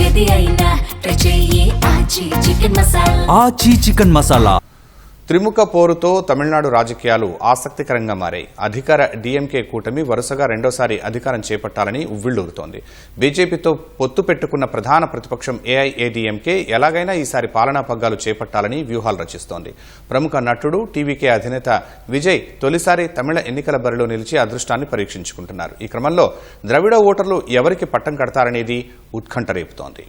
ఏది అయినా ట్రై చెయ్యి ఆచి చికెన్ మసాలా. ఆచి చికెన్ మసాలా. త్రిముఖ పోరుతో తమిళనాడు రాజకీయాలు ఆసక్తికరంగా మారాయి. అధికార డీఎంకే కూటమి వరుసగా రెండోసారి అధికారం చేపట్టాలని ఉవ్విళ్లూరుతోంది. బీజేపీతో పొత్తు పెట్టుకున్న ప్రధాన ప్రతిపక్షం ఏఐఏడీఎంకే ఎలాగైనా ఈసారి పాలనా పగ్గాలు చేపట్టాలని వ్యూహాలు రచిస్తోంది. ప్రముఖ నటుడు టీవీకే అధినేత విజయ్ తొలిసారి తమిళ ఎన్నికల బరిలో నిలిచి అదృష్టాన్ని పరీక్షించుకుంటున్నారు. ఈ క్రమంలో ద్రవిడ ఓటర్లు ఎవరికి పట్టం కడతారనేది ఉత్కంఠ రేపుతోంది.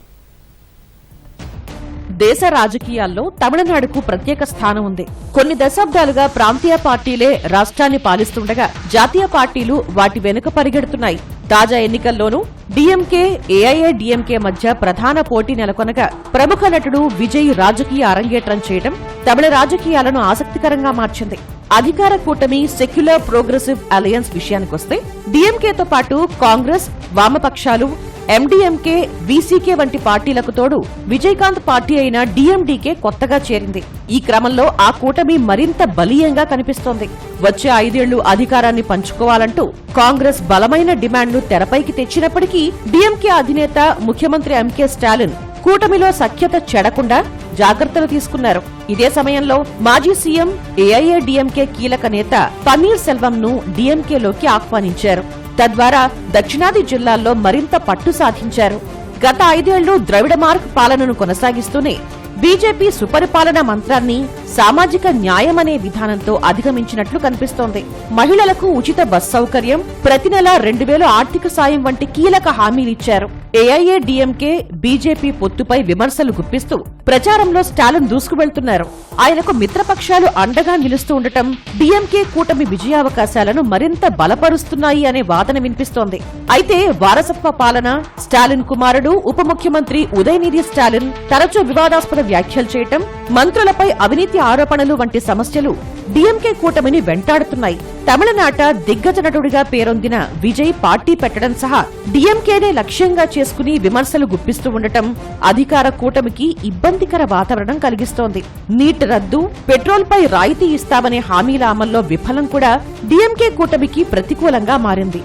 దేశ రాజకీయాల్లో తమిళనాడుకు ప్రత్యేక స్థానం ఉంది. కొన్ని దశాబ్దాలుగా ప్రాంతీయ పార్టీలే రాష్ట్రాన్ని పాలిస్తుండగా జాతీయ పార్టీలు వాటి వెనుక పరిగెడుతున్నాయి. తాజా ఎన్నికల్లోనూ డీఎంకే ఏఐఏడీఎంకే మధ్య ప్రధాన పోటీ నెలకొనగా ప్రముఖ నటుడు విజయ్ రాజకీయ అరంగేట్రం చేయడం తమిళ రాజకీయాలను ఆసక్తికరంగా మార్చింది. అధికార కూటమి సెక్యులర్ ప్రోగ్రెసివ్ అలయన్స్ విషయానికొస్తే డీఎంకేతో పాటు కాంగ్రెస్, వామపక్షాలు, ఎండీఎంకే, వీసీకే వంటి పార్టీలకు తోడు విజయకాంత్ పార్టీ అయిన డీఎండీకే కొత్తగా చేరింది. ఈ క్రమంలో ఆ కూటమి మరింత బలీయంగా కనిపిస్తోంది. వచ్చే 5 ఏళ్లు అధికారాన్ని పంచుకోవాలంటూ కాంగ్రెస్ బలమైన డిమాండ్ను తెరపైకి తెచ్చినప్పటికీ డీఎంకే అధినేత ముఖ్యమంత్రి ఎంకే స్టాలిన్ కూటమిలో సఖ్యత చెడకుండా జాగ్రత్తలు తీసుకున్నారు. ఇదే సమయంలో మాజీ సీఎం ఏఐఏడీఎంకే కీలక నేత పన్నీర్ సెల్వంను డీఎంకేలోకి ఆహ్వానించారు. తద్వారా దక్షిణాది జిల్లాల్లో మరింత పట్టు సాధించారు. గత 5 ఏళ్లు ద్రవిడ మార్గ్ పాలనను కొనసాగిస్తూనే బీజేపీ సుపరిపాలన మంత్రాన్ని సామాజిక న్యాయమనే విధానంతో అధిగమించినట్లు కనిపిస్తోంది. మహిళలకు ఉచిత బస్ సౌకర్యం, ప్రతి నెల 2000 ఆర్థిక సాయం వంటి కీలక హామీలిచ్చారు. ఏఐఏడీఎంకే బీజేపీ పొత్తుపై విమర్శలు గుప్పిస్తూ ప్రచారంలో స్టాలిన్ దూసుకువెళ్తున్నారు. ఆయనకు మిత్రపక్షాలు అండగా నిలుస్తూ ఉండటం డీఎంకే కూటమి విజయావకాశాలను మరింత బలపరుస్తున్నాయి అనే వాదన వినిపిస్తోంది. అయితే వారసత్వ పాలన, స్టాలిన్ కుమారుడు ఉప ముఖ్యమంత్రి ఉదయనిధి స్టాలిన్ తరచూ వివాదాస్పద వ్యాఖ్యలు చేయటం, మంత్రులపై అవినీతి ఆరోపణలు వంటి సమస్యలు డీఎంకే కూటమిని వెంటాడుతున్నాయి. తమిళనాట దిగ్గజ నటుడిగా పేరొందిన విజయ్ పార్టీ పెట్టడం సహా డీఎంకేనే లక్ష్యంగా చేసుకుని విమర్శలు గుప్పిస్తూ ఉండటం అధికార కూటమికి ఇబ్బందికర వాతావరణం కలిగిస్తోంది. నీట్ రద్దు, పెట్రోల్పై రాయితీ ఇస్తామనే హామీల అమల్లో విఫలం కూడా డీఎంకే కూటమికి ప్రతికూలంగా మారింది.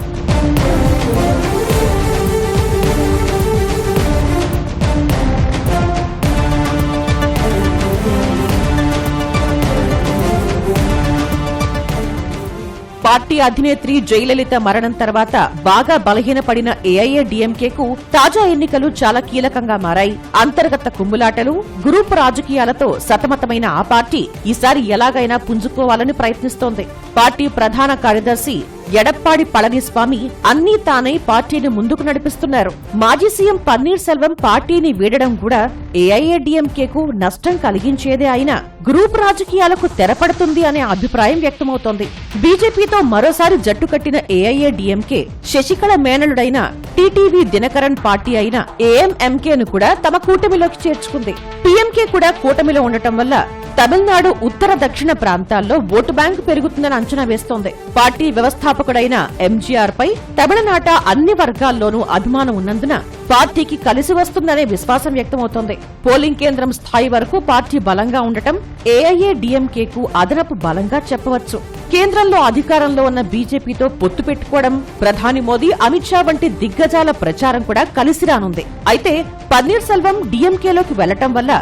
పార్టీ అధినేత్రి జయలలిత మరణం తర్వాత బాగా బలహీనపడిన ఏఐఏడీఎంకేకు తాజా ఎన్నికలు చాలా కీలకంగా మారాయి. అంతర్గత కుమ్ములాటలు, గ్రూప్ రాజకీయాలతో సతమతమైన ఆ పార్టీ ఈసారి ఎలాగైనా పుంజుకోవాలని ప్రయత్నిస్తోంది. పార్టీ ప్రధాన కార్యదర్శి ఎడప్పాడి పళనిస్వామి అన్నీ తానై పార్టీని ముందుకు నడిపిస్తున్నారు. మాజీ సీఎం పన్నీర్ సెల్వం పార్టీని వీడడం కూడా ఏఐఏడీఎంకేకు నష్టం కలిగించేదే అయినా గ్రూప్ రాజకీయాలకు తెరపడుతుంది అనే అభిప్రాయం వ్యక్తమవుతోంది. బీజేపీతో మరోసారి జట్టు కట్టిన ఏఐఏడీఎంకే శశికళ మేనలుడైన టీటీవీ దినకరన్ పార్టీ అయిన ఏఎంఎంకేను కూడా తమ కూటమిలోకి చేర్చుకుంది. పీఎంకే కూడా కూటమిలో ఉండటం వల్ల తమిళనాడు ఉత్తర దక్షిణ ప్రాంతాల్లో ఓటు బ్యాంకు పెరుగుతుందని అంచనా వేస్తోంది. పార్టీ వ్యవస్థాపకుడైన ఎంజీఆర్ పై తమిళనాట అన్ని వర్గాల్లోనూ అభిమానం ఉన్నందున పార్టీకి కలిసి వస్తుందనే విశ్వాసం వ్యక్తమవుతోంది. పోలింగ్ కేంద్రం స్థాయి వరకు పార్టీ బలంగా ఉండటం ఏఐఏడీఎంకేకు అదనపు బలంగా చెప్పవచ్చు. కేంద్రంలో అధికారంలో ఉన్న బీజేపీతో పొత్తు పెట్టుకోవడం, ప్రధాని మోదీ, అమిత్ షా వంటి దిగ్గజాల ప్రచారం కూడా కలిసి రానుంది. అయితే పన్నీర్ సెల్వం డీఎంకేలోకి వెళ్లటం వల్ల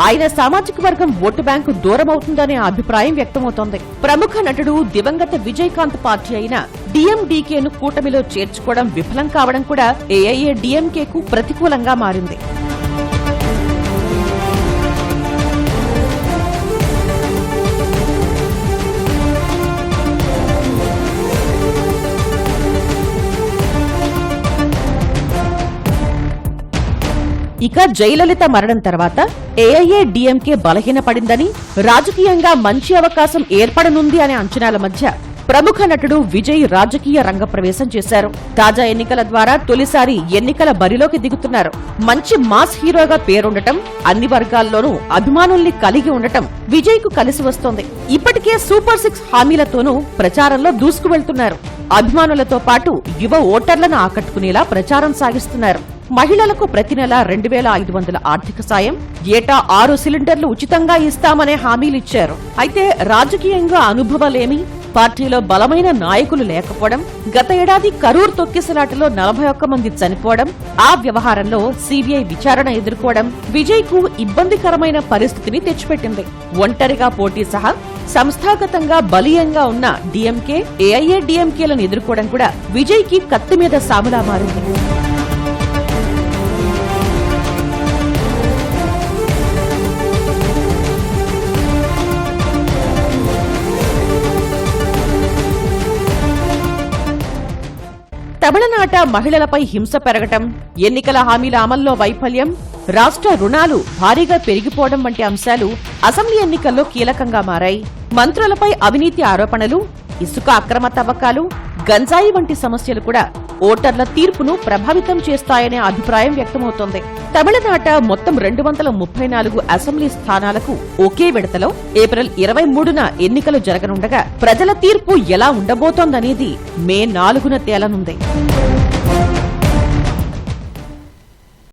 ఆయన సామాజిక వర్గం ఓటు బ్యాంకు దూరమవుతుందనే అభిప్రాయం వ్యక్తమవుతోంది. ప్రముఖ నటుడు దివంగత విజయకాంత్ పార్టీ అయిన డీఎండీకేను కూటమిలో చేర్చుకోవడం విఫలం కావడం కూడా ఏఐఏడీఎంకేకు ప్రతికూలంగా మారింది. ఇక జయలలిత మరణం తర్వాత ఏఐఏడీఎంకే బలహీనపడిందని, రాజకీయంగా మంచి అవకాశం ఏర్పడనుంది అనే అంచనాల మధ్య ప్రముఖ నటుడు విజయ్ రాజకీయ రంగ ప్రవేశం చేశారు. తాజా ఎన్నికల ద్వారా తొలిసారి ఎన్నికల బరిలోకి దిగుతున్నారు. మంచి మాస్ హీరోగా పేరుండటం, అన్ని వర్గాల్లోనూ అభిమానుల్ని కలిగి ఉండటం విజయ్ కు కలిసి వస్తోంది. ఇప్పటికే సూపర్ 6 హామీలతోనూ ప్రచారంలో దూసుకు వెళ్తున్నారు. అభిమానులతో పాటు యువ ఓటర్లను ఆకట్టుకునేలా ప్రచారం సాగిస్తున్నారు. మహిళలకు ప్రతి నెల 2500 ఆర్థిక సాయం, ఏటా 6 సిలిండర్లు ఉచితంగా ఇస్తామనే హామీలిచ్చారు. అయితే రాజకీయంగా అనుభవలేమి, పార్టీలో బలమైన నాయకులు లేకపోవడం, గత ఏడాది కరూర్ తొక్కిసలాటలో 41 మంది చనిపోవడం, ఆ వ్యవహారంలో సిబిఐ విచారణ ఎదుర్కోవడం విజయ్ కు ఇబ్బందికరమైన పరిస్థితిని తెచ్చిపెట్టింది. ఒంటరిగా పోటీ సహా సంస్థాగతంగా బలీయంగా ఉన్న డీఎంకే, ఏఐఏడీఎంకేలను ఎదుర్కోవడం కూడా విజయ్ కి కత్తి మీద సాములా మారింది. తమిళనాట మహిళలపై హింస పెరగటం, ఎన్నికల హామీల అమల్లో వైఫల్యం, రాష్ట్ర రుణాలు భారీగా పెరిగిపోవడం వంటి అంశాలు అసెంబ్లీ ఎన్నికల్లో కీలకంగా మారాయి. మంత్రులపై అవినీతి ఆరోపణలు, ఇసుక అక్రమ తవ్వకాలు, గంజాయి వంటి సమస్యలు కూడా ఓటర్ల తీర్పును ప్రభావితం చేస్తాయనే అభిప్రాయం వ్యక్తమవుతోంది. తమిళనాట మొత్తం 234 అసెంబ్లీ స్థానాలకు ఒకే విడతలో ఏప్రిల్ 23న ఎన్నికలు జరగనుండగా ప్రజల తీర్పు ఎలా ఉండబోతోందనేది మే 4న తేలనుంది.